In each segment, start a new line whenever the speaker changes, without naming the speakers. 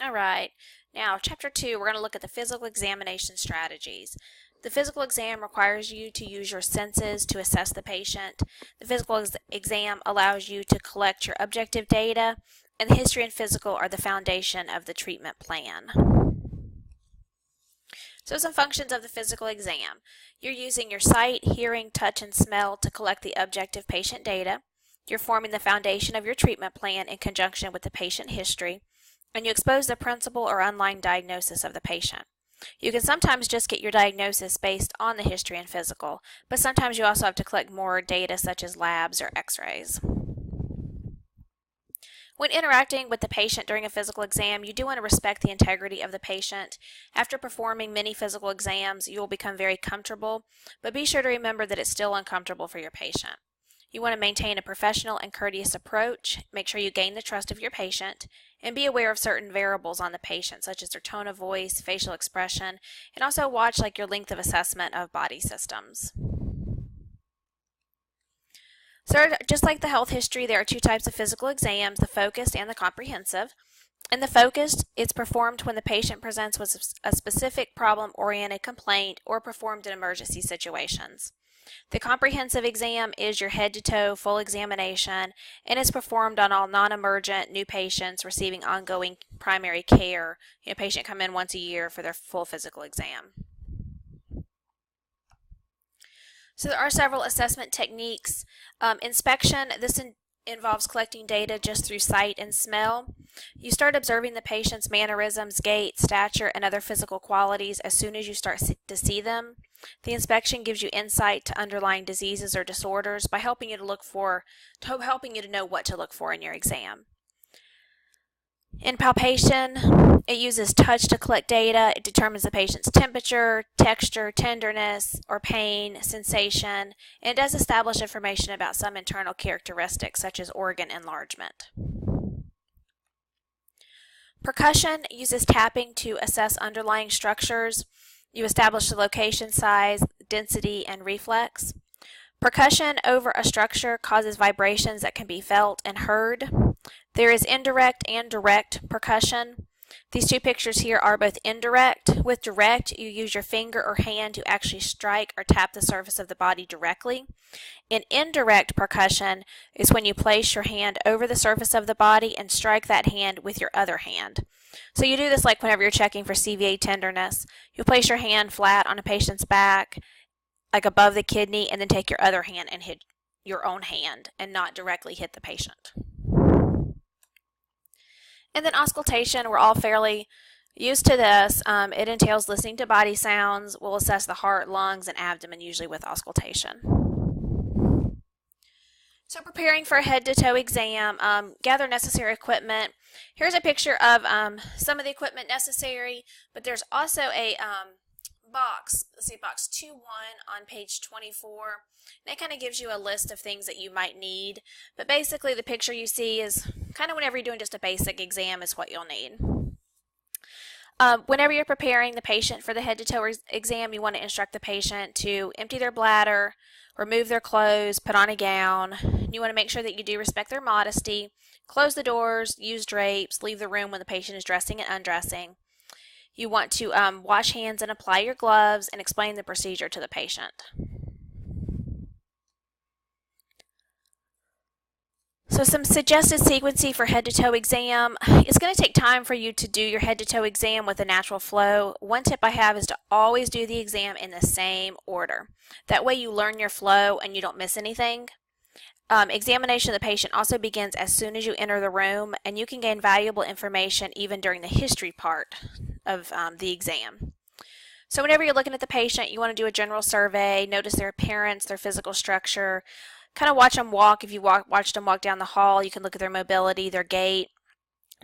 All right, now chapter 2, we're going to look at the physical examination strategies. The physical exam requires you to use your senses to assess the patient. The physical exam allows you to collect your objective data, and the history and physical are the foundation of the treatment plan. So some functions of the physical exam. You're using your sight, hearing, touch, and smell to collect the objective patient data. You're forming the foundation of your treatment plan in conjunction with the patient history, and you expose the principal or underlying diagnosis of the patient. You can sometimes just get your diagnosis based on the history and physical, but sometimes you also have to collect more data such as labs or x-rays. When interacting with the patient during a physical exam, you do want to respect the integrity of the patient. After performing many physical exams, you will become very comfortable, but be sure to remember that it's still uncomfortable for your patient. You want to maintain a professional and courteous approach, make sure you gain the trust of your patient, and be aware of certain variables on the patient, such as their tone of voice, facial expression, and also watch your length of assessment of body systems. So just like the health history, there are two types of physical exams, the focused and the comprehensive. In the focused, it's performed when the patient presents with a specific problem-oriented complaint or performed in emergency situations. The comprehensive exam is your head-to-toe full examination, and is performed on all non-emergent new patients receiving ongoing primary care. Patient come in once a year for their full physical exam. So there are several assessment techniques. Inspection, this involves collecting data just through sight and smell. You start observing the patient's mannerisms, gait, stature, and other physical qualities as soon as you start to see them. The inspection gives you insight to underlying diseases or disorders by helping you to know what to look for in your exam. In palpation, it uses touch to collect data. It determines the patient's temperature, texture, tenderness, or pain, sensation, and it does establish information about some internal characteristics such as organ enlargement. Percussion uses tapping to assess underlying structures. You establish the location, size, density, and reflex. Percussion over a structure causes vibrations that can be felt and heard. There is indirect and direct percussion. These two pictures here are both indirect. With direct, you use your finger or hand to actually strike or tap the surface of the body directly. In indirect percussion is when you place your hand over the surface of the body and strike that hand with your other hand. So you do this whenever you're checking for CVA tenderness. You place your hand flat on a patient's back, above the kidney, and then take your other hand and hit your own hand and not directly hit the patient. And then auscultation, we're all fairly used to this. It entails listening to body sounds. We'll assess the heart, lungs, and abdomen usually with auscultation. So preparing for a head-to-toe exam, gather necessary equipment. Here's a picture of some of the equipment necessary, but there's also a box, let's see, box 2-1 on page 24. And it kind of gives you a list of things that you might need, but basically the picture you see is kind of whenever you're doing just a basic exam is what you'll need. Whenever you're preparing the patient for the head-to-toe exam, you want to instruct the patient to empty their bladder, remove their clothes, put on a gown. You want to make sure that you do respect their modesty, close the doors, use drapes, leave the room when the patient is dressing and undressing. You want to wash hands and apply your gloves and explain the procedure to the patient. So some suggested sequencing for head-to-toe exam. It's going to take time for you to do your head-to-toe exam with a natural flow. One tip I have is to always do the exam in the same order. That way you learn your flow and you don't miss anything. Examination of the patient also begins as soon as you enter the room, and you can gain valuable information even during the history part of the exam. So whenever you're looking at the patient, you want to do a general survey, notice their appearance, their physical structure, kind of watch them walk. If you watched them walk down the hall, you can look at their mobility, their gait.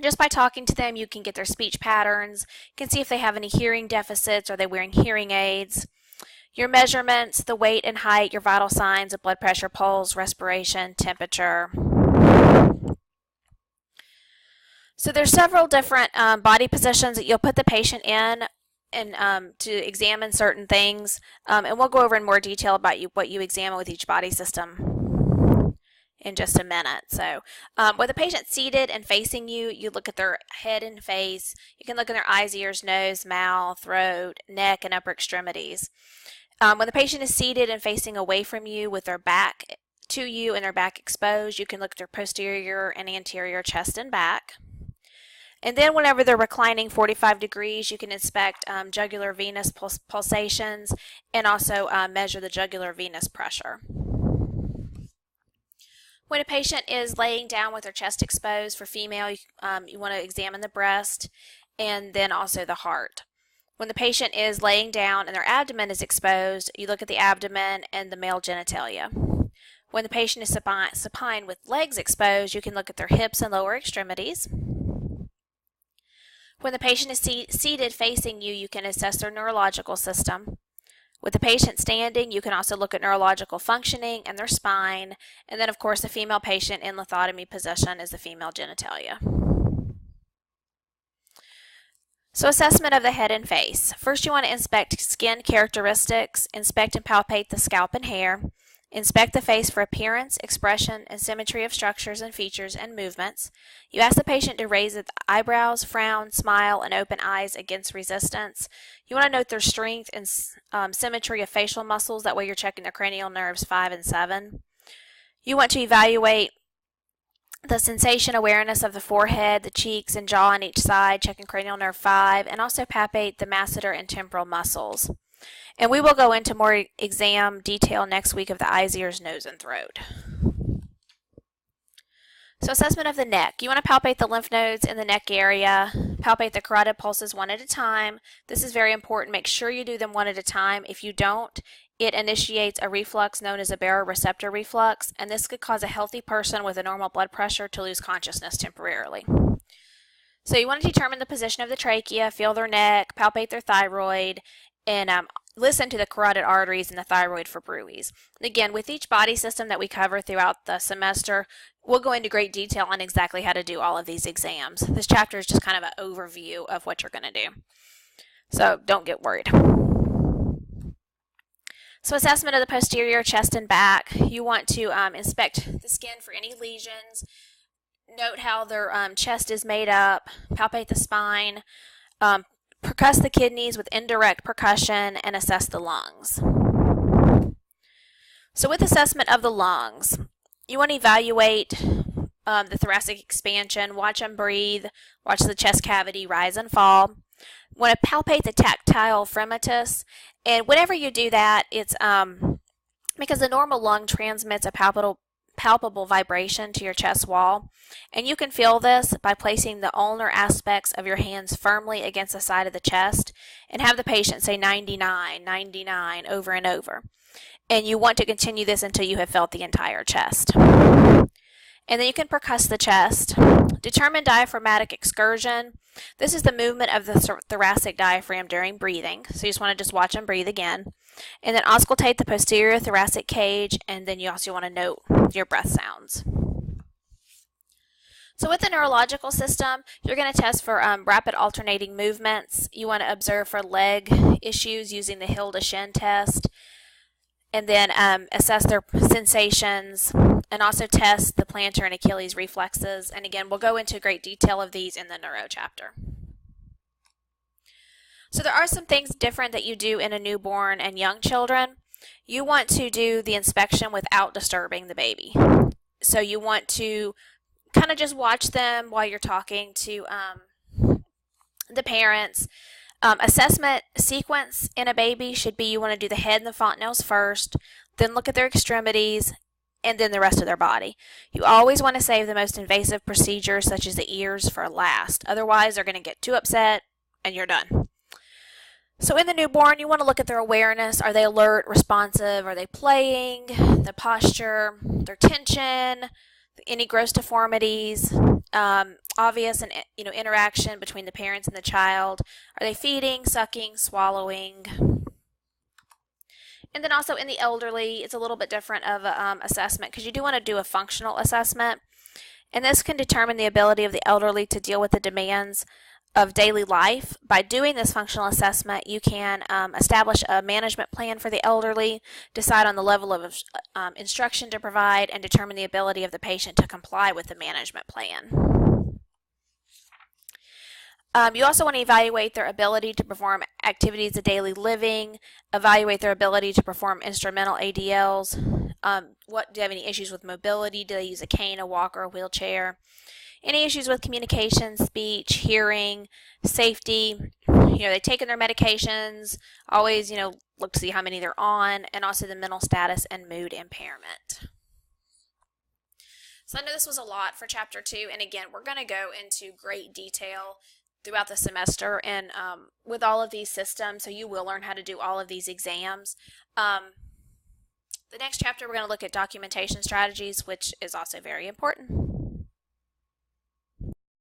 Just by talking to them, you can get their speech patterns. You can see if they have any hearing deficits, are they wearing hearing aids. Your measurements, the weight and height, your vital signs of blood pressure, pulse, respiration, temperature. So there's several different body positions that you'll put the patient in and to examine certain things, and we'll go over in more detail about what you examine with each body system in just a minute. So with the patient seated and facing you, you look at their head and face. You can look at their eyes, ears, nose, mouth, throat, neck, and upper extremities. When the patient is seated and facing away from you with their back to you and their back exposed, you can look at their posterior and anterior chest and back. And then whenever they're reclining 45 degrees, you can inspect jugular venous pulsations and also measure the jugular venous pressure. When a patient is laying down with their chest exposed, for female, you want to examine the breast and then also the heart. When the patient is laying down and their abdomen is exposed, you look at the abdomen and the male genitalia. When the patient is supine with legs exposed, you can look at their hips and lower extremities. When the patient is seated facing you, you can assess their neurological system. With the patient standing, you can also look at neurological functioning and their spine. And then, of course, the female patient in lithotomy position is the female genitalia. So assessment of the head and face. First, you want to inspect skin characteristics, inspect and palpate the scalp and hair, inspect the face for appearance, expression, and symmetry of structures and features and movements. You ask the patient to raise the eyebrows, frown, smile, and open eyes against resistance. You want to note their strength and symmetry of facial muscles. That way you're checking their cranial nerves 5 and 7. You want to evaluate the sensation awareness of the forehead, the cheeks, and jaw on each side, checking cranial nerve 5, and also palpate the masseter and temporal muscles. And we will go into more exam detail next week of the eyes, ears, nose, and throat. So assessment of the neck. You want to palpate the lymph nodes in the neck area, palpate the carotid pulses one at a time. This is very important. Make sure you do them one at a time. If you don't, it initiates a reflux known as a baroreceptor reflux, and this could cause a healthy person with a normal blood pressure to lose consciousness temporarily. So you want to determine the position of the trachea, feel their neck, palpate their thyroid, and listen to the carotid arteries and the thyroid for bruits. Again, with each body system that we cover throughout the semester, we'll go into great detail on exactly how to do all of these exams. This chapter is just kind of an overview of what you're going to do. So don't get worried. So assessment of the posterior chest and back. You want to inspect the skin for any lesions, note how their chest is made up, palpate the spine, percuss the kidneys with indirect percussion, and assess the lungs. So with assessment of the lungs, you want to evaluate the thoracic expansion, watch them breathe, watch the chest cavity rise and fall. You want to palpate the tactile fremitus, and whenever you do that, it's because the normal lung transmits a palpable vibration to your chest wall, and you can feel this by placing the ulnar aspects of your hands firmly against the side of the chest and have the patient say 99, 99 over and over. And you want to continue this until you have felt the entire chest. And then you can percuss the chest. Determine diaphragmatic excursion. This is the movement of the thoracic diaphragm during breathing. So you just want to watch them breathe again. And then auscultate the posterior thoracic cage, and then you also want to note your breath sounds. So with the neurological system, you're going to test for rapid alternating movements. You want to observe for leg issues using the Hill to Shin test, and then assess their sensations, and also test the plantar and Achilles reflexes. And again, we'll go into great detail of these in the neuro chapter. So there are some things different that you do in a newborn and young children. You want to do the inspection without disturbing the baby. So you want to kind of just watch them while you're talking to the parents. Assessment sequence in a baby should be you want to do the head and the fontanelles first, then look at their extremities, and then the rest of their body. You always want to save the most invasive procedures such as the ears for last. Otherwise, they're going to get too upset and you're done. So in the newborn, you want to look at their awareness. Are they alert, responsive? Are they playing? The posture, their tension, any gross deformities, obvious and interaction between the parents and the child. Are they feeding, sucking, swallowing? And then also in the elderly, it's a little bit different of an assessment because you do want to do a functional assessment. And this can determine the ability of the elderly to deal with the demands of daily life. By doing this functional assessment, you can establish a management plan for the elderly, decide on the level of instruction to provide, and determine the ability of the patient to comply with the management plan. You also want to evaluate their ability to perform activities of daily living, evaluate their ability to perform instrumental ADLs. Do they have any issues with mobility? Do they use a cane, a walker, a wheelchair? Any issues with communication, speech, hearing, safety? They've taken their medications, always, look to see how many they're on, and also the mental status and mood impairment. So I know this was a lot for Chapter 2, and again, we're going to go into great detail throughout the semester and with all of these systems, so you will learn how to do all of these exams. The next chapter, we're going to look at documentation strategies, which is also very important.